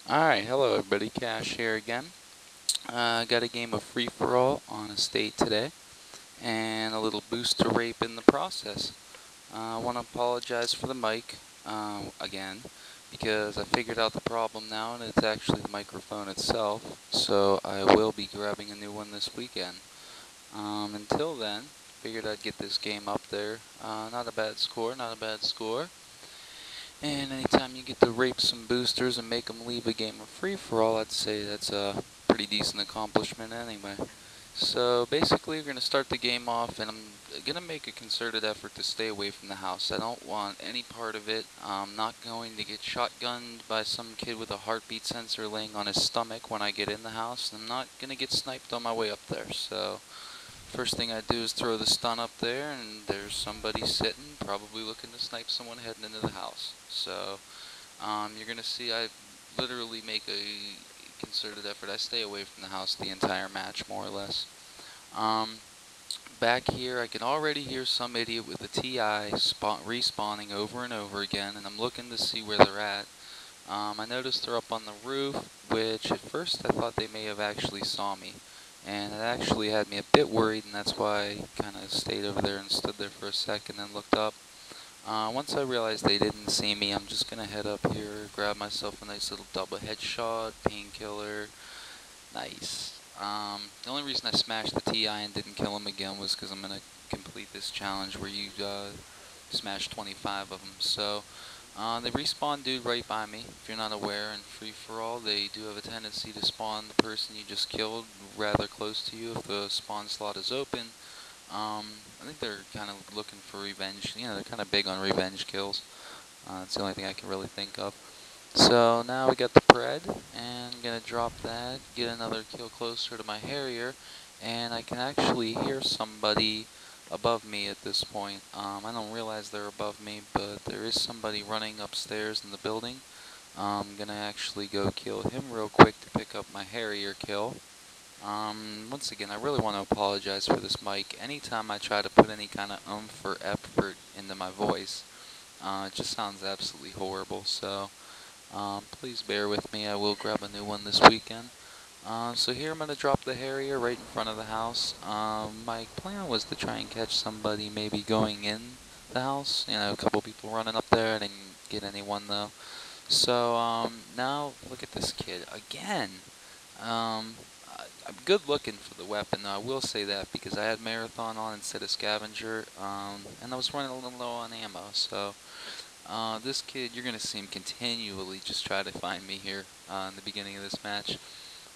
Alright, hello everybody, Cash here again. Got a game of free-for-all on a state today, and a little booster rape in the process. I want to apologize for the mic, again, because I figured out the problem now, and it's actually the microphone itself, so I will be grabbing a new one this weekend. Until then, figured I'd get this game up there. Not a bad score, not a bad score. And anytime you get to rape some boosters and make them leave a game of free-for-all, I'd say that's a pretty decent accomplishment anyway. So basically, we're going to start the game off, and I'm going to make a concerted effort to stay away from the house. I don't want any part of it. I'm not going to get shotgunned by some kid with a heartbeat sensor laying on his stomach when I get in the house. And I'm not going to get sniped on my way up there. So first thing I do is throw the stun up there, and there's somebody sitting, probably looking to snipe someone heading into the house. So you're going to see I literally make a concerted effort. I stay away from the house the entire match, more or less. Back here, I can already hear some idiot with a TI respawning over and over again, and I'm looking to see where they're at. I noticed they're up on the roof, which at first I thought they may have actually saw me. And it actually had me a bit worried, and that's why I kind of stayed over there and stood there for a second and looked up. Once I realized they didn't see me, I'm just going to head up here, grab myself a nice little double headshot, painkiller. Nice. The only reason I smashed the TI and didn't kill him again was because I'm going to complete this challenge where you smash 25 of them. So they respawn dude right by me. If you're not aware, in free-for-all, they do have a tendency to spawn the person you just killed rather close to you if the spawn slot is open. I think they're kind of looking for revenge. You know, they're kind of big on revenge kills. That's the only thing I can really think of. So now we got the pred, and I'm going to drop that, get another kill closer to my Harrier, and I can actually hear somebody above me at this point. I don't realize they're above me, but there is somebody running upstairs in the building. I'm going to actually go kill him real quick to pick up my Harrier kill. Once again, I really want to apologize for this mic. Anytime I try to put any kind of oomph or effort into my voice, it just sounds absolutely horrible, so please bear with me. I will grab a new one this weekend. So here I'm going to drop the Harrier right in front of the house. My plan was to try and catch somebody maybe going in the house. You know, a couple people running up there. I didn't get anyone though. So now look at this kid again. I'm good looking for the weapon though, I will say that, because I had Marathon on instead of Scavenger, and I was running a little low on ammo. So this kid, you're going to see him continually just try to find me here in the beginning of this match.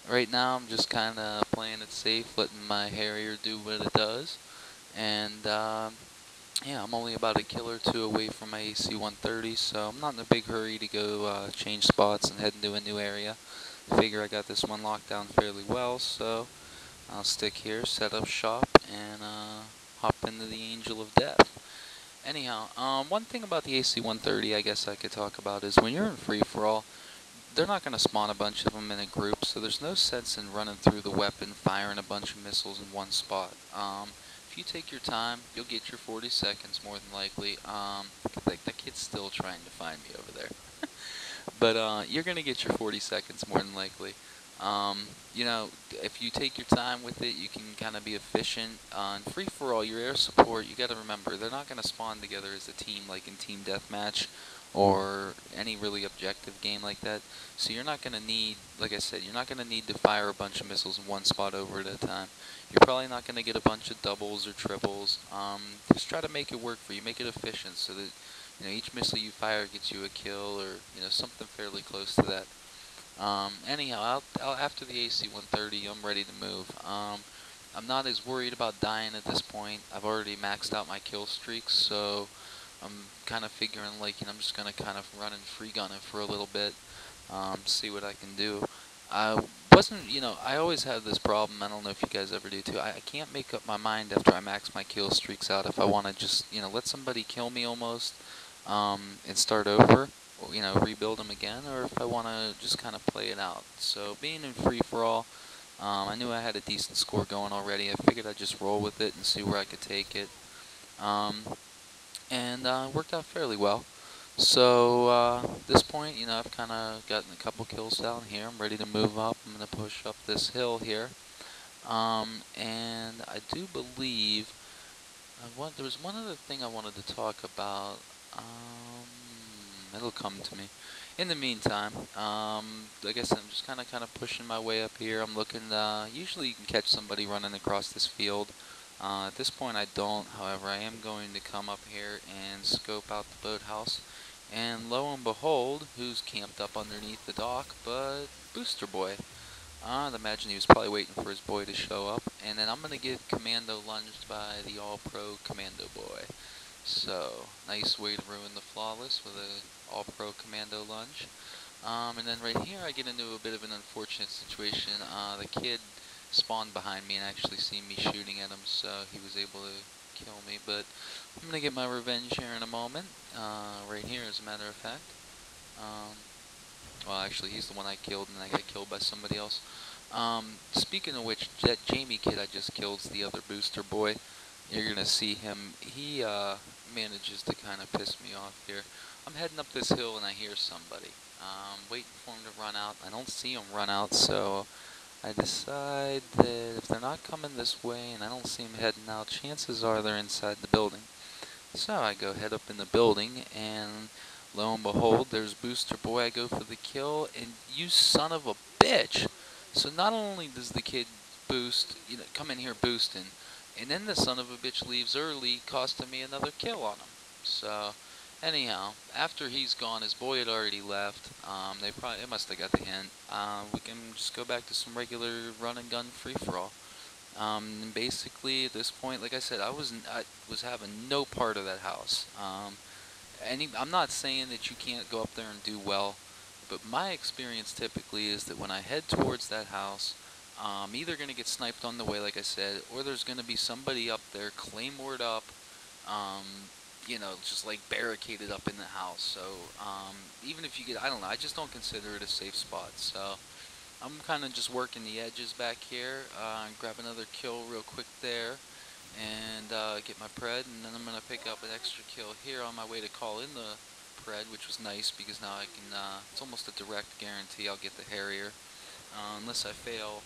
Right now, I'm just kind of playing it safe, letting my Harrier do what it does. And, yeah, I'm only about a kill or two away from my AC-130, so I'm not in a big hurry to go change spots and head into a new area. I figure I got this one locked down fairly well, so I'll stick here, set up shop, and hop into the Angel of Death. Anyhow, one thing about the AC-130 I guess I could talk about is when you're in free-for-all, they're not going to spawn a bunch of them in a group, so there's no sense in running through the weapon, firing a bunch of missiles in one spot. If you take your time, you'll get your 40 seconds more than likely. The kid's still trying to find me over there. But you're going to get your 40 seconds more than likely. You know, if you take your time with it, you can kind of be efficient. In free-for-all, your air support, you got to remember, they're not going to spawn together as a team like in Team Deathmatch or any really objective game like that. So you're not going to need, like I said, you're not going to need to fire a bunch of missiles in one spot over at a time. You're probably not going to get a bunch of doubles or triples. Just try to make it work for you, make it efficient so that, you know, each missile you fire gets you a kill or, you know, something fairly close to that. Anyhow, after the AC-130, I'm ready to move. I'm not as worried about dying at this point. I've already maxed out my kill streaks, so I'm kind of figuring, like, you know, I'm just going to kind of run and free gun it for a little bit, see what I can do. I wasn't, you know, I always have this problem, I don't know if you guys ever do too, I can't make up my mind after I max my kill streaks out if I want to just, you know, let somebody kill me almost, and start over, or, you know, rebuild them again, or if I want to just kind of play it out. So being in free-for-all, I knew I had a decent score going already. I figured I'd just roll with it and see where I could take it. And it worked out fairly well. So at this point, you know, I've kind of gotten a couple kills down here. I'm ready to move up. I'm going to push up this hill here. And I do believe there was one other thing I wanted to talk about. It'll come to me. In the meantime, like I said, I'm just kind of pushing my way up here. I'm looking. Usually, you can catch somebody running across this field. At this point, I don't. However, I am going to come up here and scope out the boathouse. And lo and behold, who's camped up underneath the dock but Booster Boy. I'd imagine he was probably waiting for his boy to show up. And then I'm going to get commando lunged by the all-pro commando boy. So, nice way to ruin the flawless with a all-pro commando lunge. And then right here I get into a bit of an unfortunate situation. The kid spawned behind me and actually seen me shooting at him, so he was able to kill me. But I'm going to get my revenge here in a moment. Right here, as a matter of fact. Well, actually, he's the one I killed, and I got killed by somebody else. Speaking of which, that Jamie kid I just killed's the other booster boy. You're gonna see him. He manages to kind of piss me off here. I'm heading up this hill and I hear somebody. Waiting for him to run out. I don't see him run out, so I decide that if they're not coming this way and I don't see him heading out, chances are they're inside the building. So I go head up in the building, and lo and behold, there's Booster Boy. I go for the kill, and you son of a bitch! So not only does the kid boost, come in here boosting, and then the son of a bitch leaves early, costing me another kill on him. So anyhow, after he's gone, his boy had already left. They must have got the hint. We can just go back to some regular run and gun free for all. And basically, at this point, like I said, I was having no part of that house. I'm not saying that you can't go up there and do well, but my experience typically is that when I head towards that house, I'm either going to get sniped on the way, like I said, or there's going to be somebody up there, claymored up, just like barricaded up in the house. So even if you get, I don't know, I just don't consider it a safe spot. So I'm kind of just working the edges back here, grab another kill real quick there, and get my pred, and then I'm going to pick up an extra kill here on my way to call in the pred, which was nice because now I can, it's almost a direct guarantee I'll get the Harrier, unless I fail,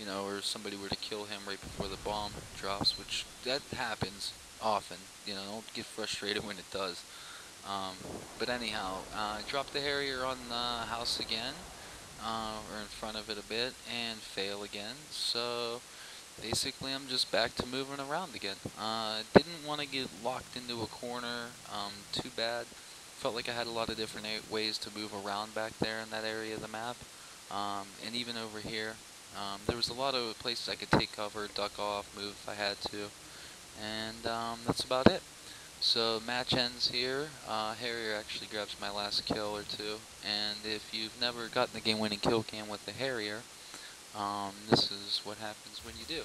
or somebody were to kill him right before the bomb drops, which that happens often, don't get frustrated when it does. But anyhow, drop the Harrier on the house again, or in front of it a bit, and fail again. So basically I'm just back to moving around again. Didn't want to get locked into a corner too bad. Felt like I had a lot of different ways to move around back there in that area of the map. And even over here, there was a lot of places I could take cover, duck off, move if I had to. And that's about it. So match ends here. Harrier actually grabs my last kill or two. And if you've never gotten the game-winning kill cam with the Harrier, this is what happens when you do.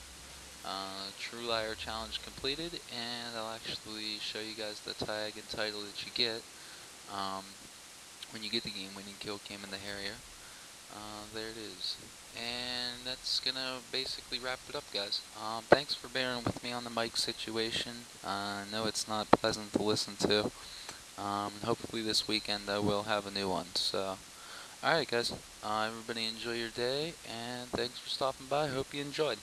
True Liar challenge completed, and I'll actually show you guys the tag and title that you get when you get the game-winning kill cam in the Harrier. There it is. And that's gonna basically wrap it up, guys. Thanks for bearing with me on the mic situation. I know it's not pleasant to listen to. Hopefully this weekend I will have a new one. So, alright guys, everybody enjoy your day, and thanks for stopping by. Hope you enjoyed.